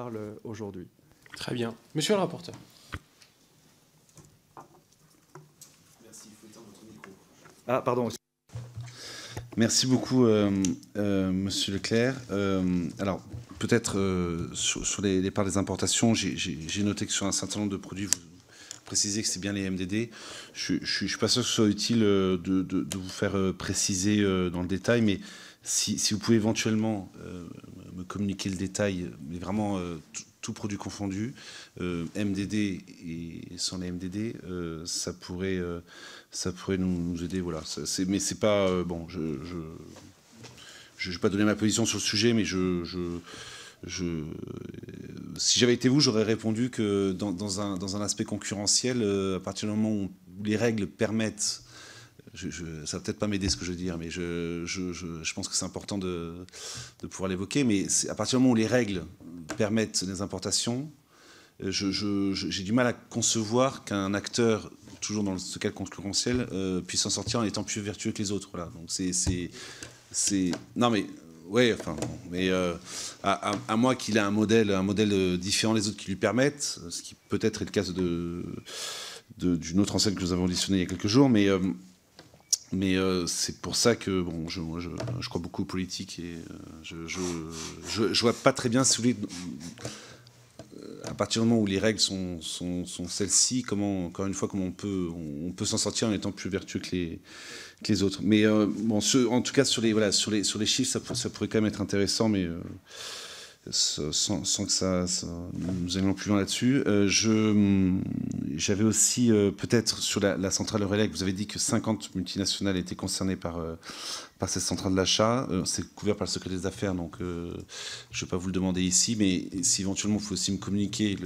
parle aujourd'hui. Très bien. Monsieur le rapporteur. Merci, il faut éteindre votre micro. Ah, pardon. Merci beaucoup, Monsieur Leclerc. Alors, peut-être sur les parts des importations, j'ai noté que sur un certain nombre de produits, vous précisez que c'est bien les MDD. Je ne suis pas sûr que ce soit utile de vous faire préciser dans le détail, mais si vous pouvez éventuellement me communiquer le détail, mais vraiment tout produit confondu, MDD et sans les MDD, ça pourrait nous aider. Voilà. Mais c'est pas bon. Je ne vais pas donner ma position sur le sujet, mais si j'avais été vous, j'aurais répondu que dans un aspect concurrentiel, à partir du moment où les règles permettent, ça va peut-être pas m'aider ce que je veux dire, mais je pense que c'est important de pouvoir l'évoquer, mais à partir du moment où les règles permettent des importations, j'ai du mal à concevoir qu'un acteur, toujours dans ce cas concurrentiel, puisse s'en sortir en étant plus vertueux que les autres. Voilà. Donc non mais ouais, enfin, mais à moins qu'il ait un modèle différent des autres qui lui permettent, ce qui peut-être est le cas d'une autre enseigne que nous avons auditionnée il y a quelques jours, mais c'est pour ça que bon, je crois beaucoup aux politiques et je vois pas très bien, si vous voulez, à partir du moment où les règles sont celles-ci, encore une fois, comment on peut s'en sortir en étant plus vertueux que les autres. Mais bon, en tout cas sur les chiffres, ça pourrait quand même être intéressant, mais sans que nous allions plus loin là-dessus. J'avais aussi peut-être sur la centrale Eurelec, vous avez dit que 50 multinationales étaient concernées par cette centrale d'achat. C'est couvert par le secret des affaires, donc je ne vais pas vous le demander ici, mais si éventuellement il faut aussi me communiquer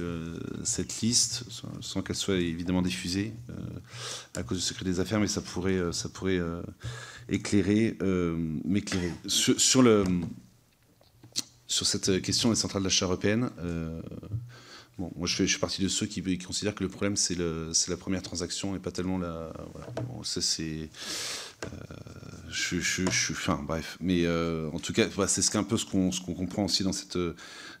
cette liste, sans qu'elle soit évidemment diffusée à cause du secret des affaires, mais ça pourrait m'éclairer. Sur cette question des centrales d'achat européennes, bon, moi je fais partie de ceux qui considèrent que le problème c'est la première transaction et pas tellement la. Voilà. Bon, ça c'est. Enfin bref, mais en tout cas, voilà, c'est un peu ce qu'on comprend aussi dans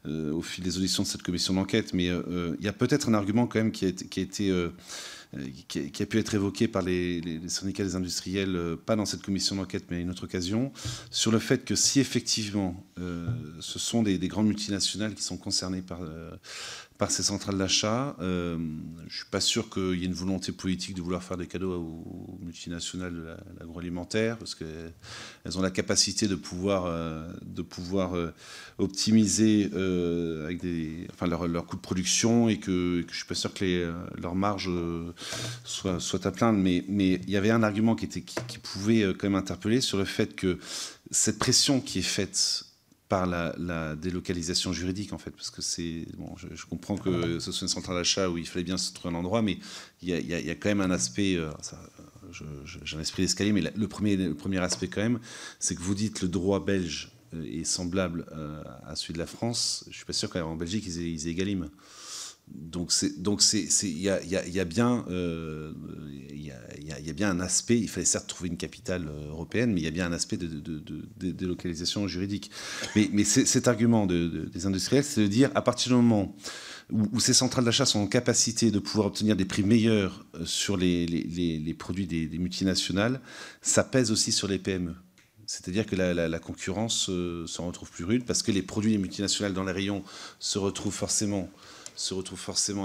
au fil des auditions de cette commission d'enquête. Mais il y a peut-être un argument quand même qui a pu être évoqué par les syndicats des industriels, pas dans cette commission d'enquête, mais à une autre occasion, sur le fait que si effectivement ce sont des grandes multinationales qui sont concernées par ces centrales d'achat, je ne suis pas sûr qu'il y ait une volonté politique de vouloir faire des cadeaux aux multinationales de l'agroalimentaire, parce qu'elles ont la capacité de pouvoir optimiser avec leur coût de production, et que je ne suis pas sûr que leurs marges soient à plaindre. Mais il y avait un argument qui pouvait quand même interpeller sur le fait que cette pression qui est faite par la délocalisation juridique, en fait, parce que bon, je comprends que ce soit une centrale d'achat où il fallait bien se trouver un endroit, mais il y a quand même un aspect, j'ai un esprit d'escalier, mais le premier aspect quand même, c'est que vous dites le droit belge est semblable à celui de la France. Je ne suis pas sûr qu'en Belgique ils aient Egalim. Donc il y a bien un aspect. Il fallait certes trouver une capitale européenne, mais il y a bien un aspect de délocalisation juridique. Mais cet argument des industriels, c'est de dire, à partir du moment où ces centrales d'achat sont en capacité de pouvoir obtenir des prix meilleurs sur les produits des multinationales, ça pèse aussi sur les PME. C'est-à-dire que la concurrence s'en retrouve plus rude, parce que les produits des multinationales dans les rayons se retrouvent forcément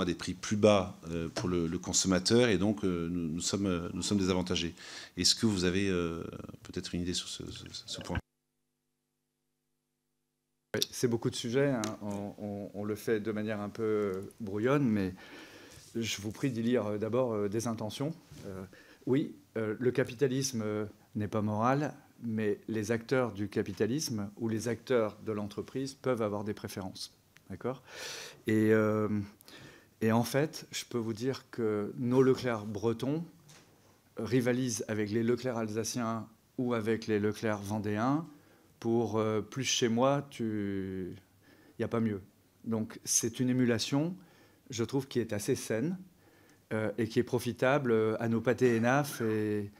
à des prix plus bas pour le consommateur, et donc nous sommes désavantagés. Est-ce que vous avez peut-être une idée sur ce point ? Oui, c'est beaucoup de sujets, hein. On le fait de manière un peu brouillonne, mais je vous prie d'y lire d'abord des intentions. Oui, le capitalisme n'est pas moral, mais les acteurs du capitalisme ou les acteurs de l'entreprise peuvent avoir des préférences. D'accord ? Et en fait, je peux vous dire que nos Leclerc bretons rivalisent avec les Leclerc alsaciens ou avec les Leclerc vendéens pour plus chez moi, il n'y a pas mieux. Donc c'est une émulation, je trouve, qui est assez saine et qui est profitable à nos pâtés ENAF et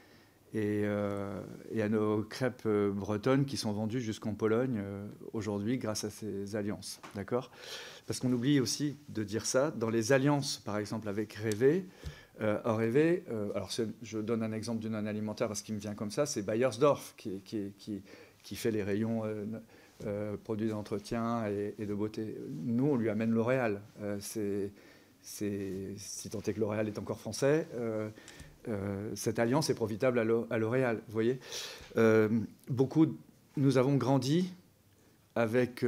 et à nos crêpes bretonnes qui sont vendues jusqu'en Pologne aujourd'hui grâce à ces alliances. D'accord ? Parce qu'on oublie aussi de dire ça. Dans les alliances, par exemple, avec Rewe, alors je donne un exemple du non-alimentaire parce qu'il me vient comme ça, c'est Bayersdorf qui fait les rayons produits d'entretien et de beauté. Nous, on lui amène L'Oréal. Si tant est que L'Oréal est encore français, cette alliance est profitable à L'Oréal. Vous voyez, nous avons grandi avec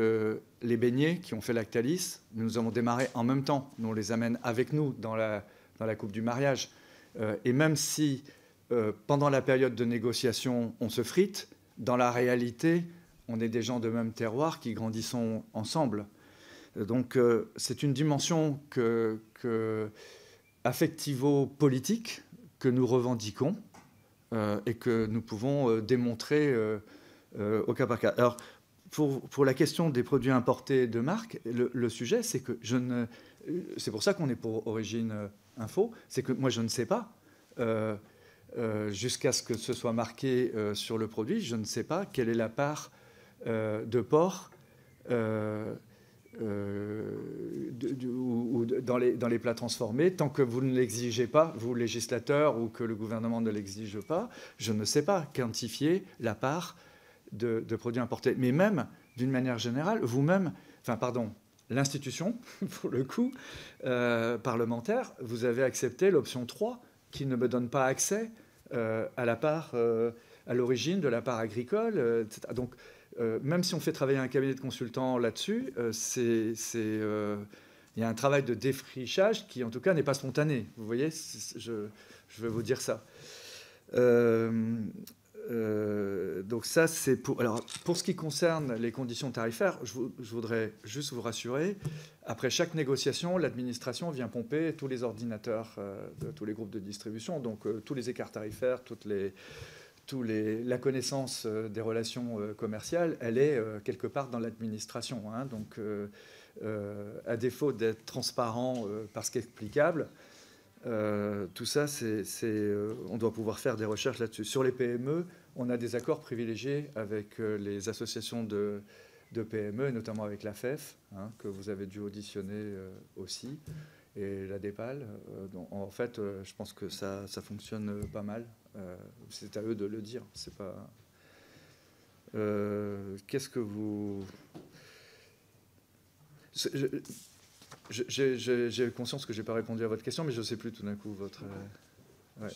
les beignets qui ont fait Lactalis. Nous avons démarré en même temps. Nous, on les amène avec nous dans la coupe du mariage. Et même si, pendant la période de négociation, on se frite, dans la réalité, on est des gens de même terroir qui grandissons ensemble. Donc, c'est une dimension affectivo-politique que nous revendiquons et que nous pouvons démontrer au cas par cas. Alors, pour la question des produits importés de marque, le sujet, c'est que c'est pour ça qu'on est pour Origine Info, c'est que moi, je ne sais pas, jusqu'à ce que ce soit marqué sur le produit, je ne sais pas quelle est la part de porc ou dans les plats transformés, tant que vous ne l'exigez pas, vous, législateurs, ou que le gouvernement ne l'exige pas, je ne sais pas quantifier la part de produits importés. Mais même, d'une manière générale, vous-même, l'institution, pour le coup, parlementaire, vous avez accepté l'option 3, qui ne me donne pas accès à la part, à l'origine de la part agricole, etc. Donc, même si on fait travailler un cabinet de consultants là-dessus, il y a un travail de défrichage qui, en tout cas, n'est pas spontané. Vous voyez, je vais vous dire ça. Donc ça, c'est pour... Alors, pour ce qui concerne les conditions tarifaires, je voudrais juste vous rassurer. Après chaque négociation, l'administration vient pomper tous les ordinateurs de tous les groupes de distribution, donc tous les écarts tarifaires, la connaissance des relations commerciales, elle est quelque part dans l'administration. Hein, donc, à défaut d'être transparent parce qu'explicable, tout ça, on doit pouvoir faire des recherches là-dessus. Sur les PME, on a des accords privilégiés avec les associations de PME, et notamment avec la FEF, hein, que vous avez dû auditionner aussi, et la DEPAL. Donc, en fait, je pense que ça fonctionne pas mal. C'est à eux de le dire. C'est pas. Qu'est-ce que vous. J'ai conscience que je n'ai pas répondu à votre question, mais je ne sais plus tout d'un coup votre. Ouais.